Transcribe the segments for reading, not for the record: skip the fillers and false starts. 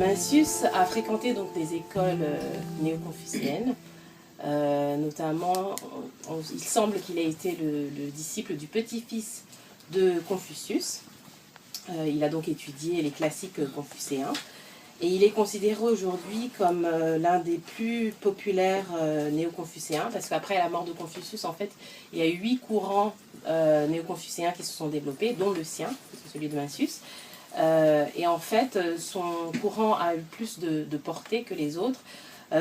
Mencius a fréquenté donc des écoles néo-confucéennes, notamment, il semble qu'il ait été le disciple du petit-fils de Confucius. Il a donc étudié les classiques confucéens et il est considéré aujourd'hui comme l'un des plus populaires néo-confucéens, parce qu'après la mort de Confucius, en fait, il y a eu 8 courants néo-confucéens qui se sont développés, dont le sien, celui de Mencius. Et en fait, son courant a eu plus de portée que les autres,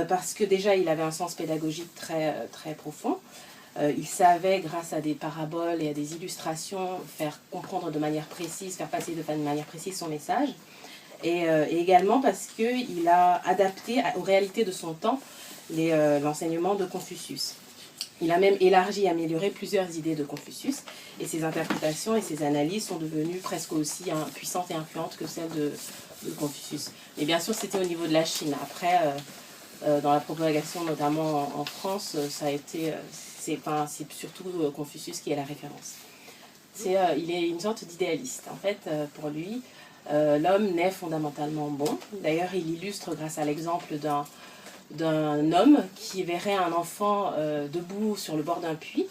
parce que déjà, il avait un sens pédagogique très profond. Il savait, grâce à des paraboles et à des illustrations, faire comprendre de manière précise, faire passer de manière précise son message. Et également parce qu'il a adapté aux réalités de son temps l'enseignement de Confucius. Il a même élargi et amélioré plusieurs idées de Confucius, et ses interprétations et ses analyses sont devenues presque aussi puissantes et influentes que celles de Confucius. Mais bien sûr, c'était au niveau de la Chine. Après, dans la propagation, notamment en France, ça a été, c'est surtout Confucius qui est la référence. Il est une sorte d'idéaliste. En fait, pour lui, l'homme naît fondamentalement bon. D'ailleurs, il illustre grâce à l'exemple d'un homme qui verrait un enfant debout sur le bord d'un puits.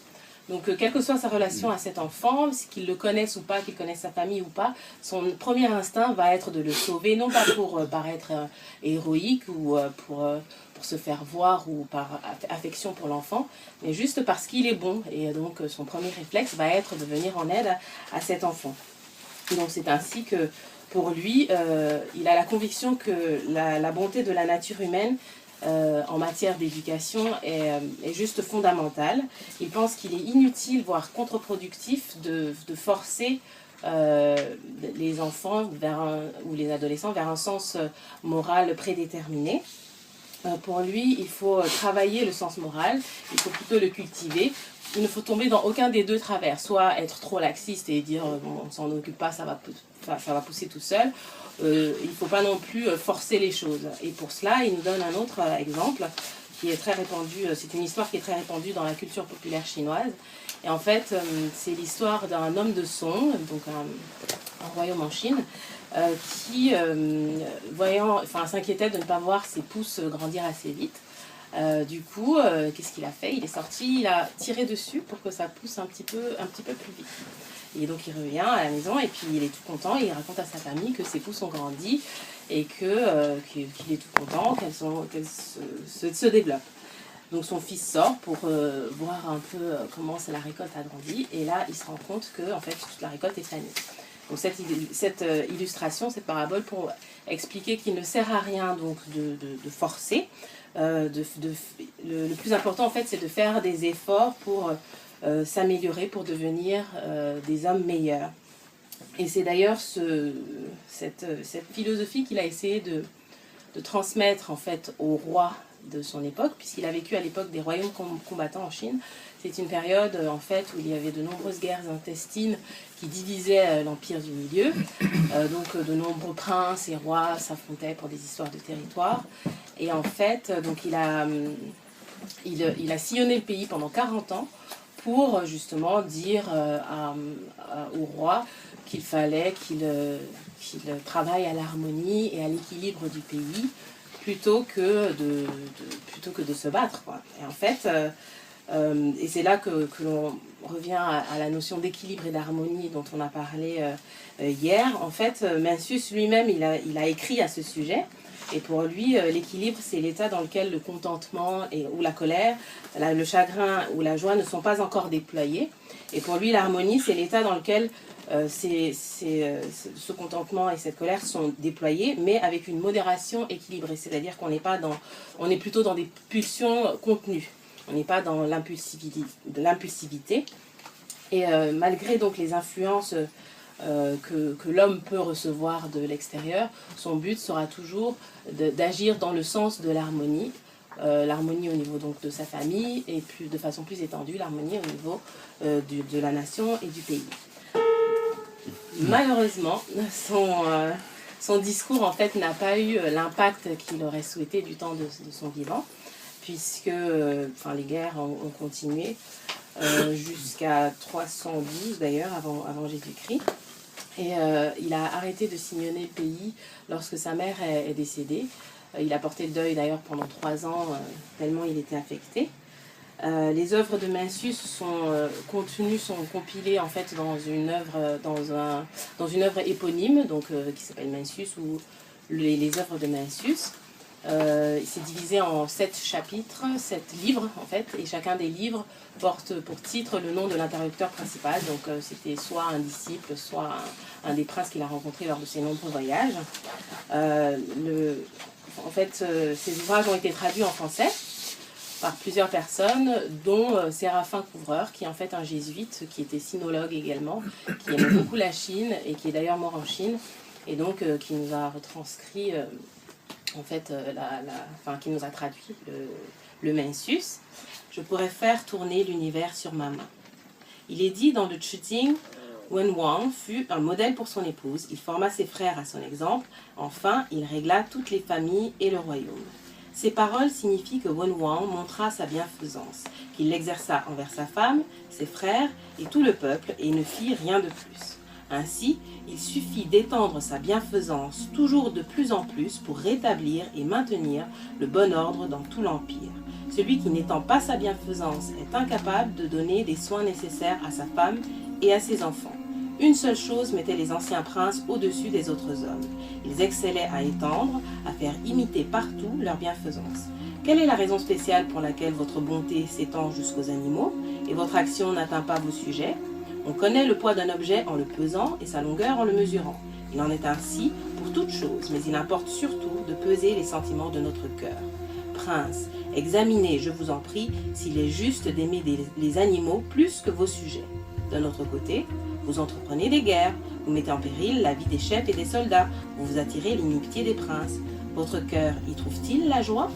Donc, quelle que soit sa relation à cet enfant, qu'il le connaisse ou pas, qu'il connaisse sa famille ou pas, son premier instinct va être de le sauver, non pas pour paraître héroïque ou pour se faire voir ou par affection pour l'enfant, mais juste parce qu'il est bon. Et donc, son premier réflexe va être de venir en aide à cet enfant. Et donc, c'est ainsi que, pour lui, il a la conviction que la bonté de la nature humaine en matière d'éducation est juste fondamentale. Il pense qu'il est inutile, voire contre-productif, de forcer les enfants ou les adolescents vers un sens moral prédéterminé. Pour lui, il faut travailler le sens moral, il faut plutôt le cultiver. Il ne faut tomber dans aucun des deux travers, soit être trop laxiste et dire bon, on ne s'en occupe pas, ça va pousser tout seul. Il ne faut pas non plus forcer les choses. Et pour cela, il nous donne un autre exemple qui est très répandu, c'est une histoire qui est très répandue dans la culture populaire chinoise. Et en fait, c'est l'histoire d'un homme de Song, donc un royaume en Chine, qui, s'inquiétait de ne pas voir ses pousses grandir assez vite. Du coup, qu'est-ce qu'il a fait? Il est sorti, il a tiré dessus pour que ça pousse un petit peu plus vite. Et donc il revient à la maison et puis il est tout content et il raconte à sa famille que ses pousses ont grandi et qu'il est tout content, qu'elles se développent. Donc son fils sort pour voir un peu comment la récolte a grandi, et là il se rend compte que en fait toute la récolte est fanée. Donc cette illustration, cette parabole, pour expliquer qu'il ne sert à rien donc de forcer. Le plus important en fait, c'est de faire des efforts pour s'améliorer, pour devenir des hommes meilleurs. Et c'est d'ailleurs cette philosophie qu'il a essayé de transmettre en fait au roi de son époque, puisqu'il a vécu à l'époque des royaumes combattants en Chine. C'est une période en fait où il y avait de nombreuses guerres intestines qui divisaient l'empire du milieu. Donc de nombreux princes et rois s'affrontaient pour des histoires de territoire. Et en fait, donc il a sillonné le pays pendant 40 ans pour justement dire au roi qu'il fallait qu'il travaille à l'harmonie et à l'équilibre du pays plutôt que de se battre, quoi. Et en fait, et c'est là que l'on revient à la notion d'équilibre et d'harmonie dont on a parlé hier. En fait, Mencius lui-même, il a écrit à ce sujet. Et pour lui, l'équilibre, c'est l'état dans lequel le contentement ou la colère, le chagrin ou la joie ne sont pas encore déployés. Et pour lui, l'harmonie, c'est l'état dans lequel ce contentement et cette colère sont déployés, mais avec une modération équilibrée. C'est-à-dire qu'on on est plutôt dans des pulsions contenues. On n'est pas dans l'impulsivité. Et malgré donc les influences que l'homme peut recevoir de l'extérieur, son but sera toujours d'agir dans le sens de l'harmonie. L'harmonie au niveau donc de sa famille et de façon plus étendue, l'harmonie au niveau de la nation et du pays. Malheureusement, son discours en fait n'a pas eu l'impact qu'il aurait souhaité du temps de son vivant, puisque les guerres ont continué jusqu'à 312 d'ailleurs avant Jésus-Christ. Et il a arrêté de sillonner le pays lorsque sa mère est décédée. Il a porté le deuil d'ailleurs pendant 3 ans, tellement il était affecté. Les œuvres de Mencius sont compilées en fait dans une œuvre éponyme, donc qui s'appelle Mencius, ou les œuvres de Mencius. C'est divisé en 7 chapitres, 7 livres en fait, et chacun des livres porte pour titre le nom de l'interlocuteur principal. Donc c'était soit un disciple, soit un des princes qu'il a rencontré lors de ses nombreux voyages. En fait, ces ouvrages ont été traduits en français par plusieurs personnes, dont Séraphin Couvreur, qui est en fait un jésuite, qui était sinologue également, qui aimait beaucoup la Chine et qui est d'ailleurs mort en Chine, et donc qui nous a retranscrit en fait, qui nous a traduit le Mencius. Je pourrais faire tourner l'univers sur ma main. Il est dit dans le Chuting, Wen Wang fut un modèle pour son épouse, il forma ses frères à son exemple, enfin il régla toutes les familles et le royaume. Ces paroles signifient que Wen Wang montra sa bienfaisance, qu'il l'exerça envers sa femme, ses frères et tout le peuple et ne fit rien de plus. Ainsi, il suffit d'étendre sa bienfaisance toujours de plus en plus pour rétablir et maintenir le bon ordre dans tout l'Empire. Celui qui n'étend pas sa bienfaisance est incapable de donner des soins nécessaires à sa femme et à ses enfants. Une seule chose mettait les anciens princes au-dessus des autres hommes. Ils excellaient à étendre, à faire imiter partout leur bienfaisance. Quelle est la raison spéciale pour laquelle votre bonté s'étend jusqu'aux animaux et votre action n'atteint pas vos sujets ? On connaît le poids d'un objet en le pesant et sa longueur en le mesurant. Il en est ainsi pour toute chose, mais il importe surtout de peser les sentiments de notre cœur. Prince, examinez, je vous en prie, s'il est juste d'aimer les animaux plus que vos sujets. D'un autre côté, vous entreprenez des guerres, vous mettez en péril la vie des chefs et des soldats, vous vous attirez l'inimitié des princes. Votre cœur y trouve-t-il la joie ?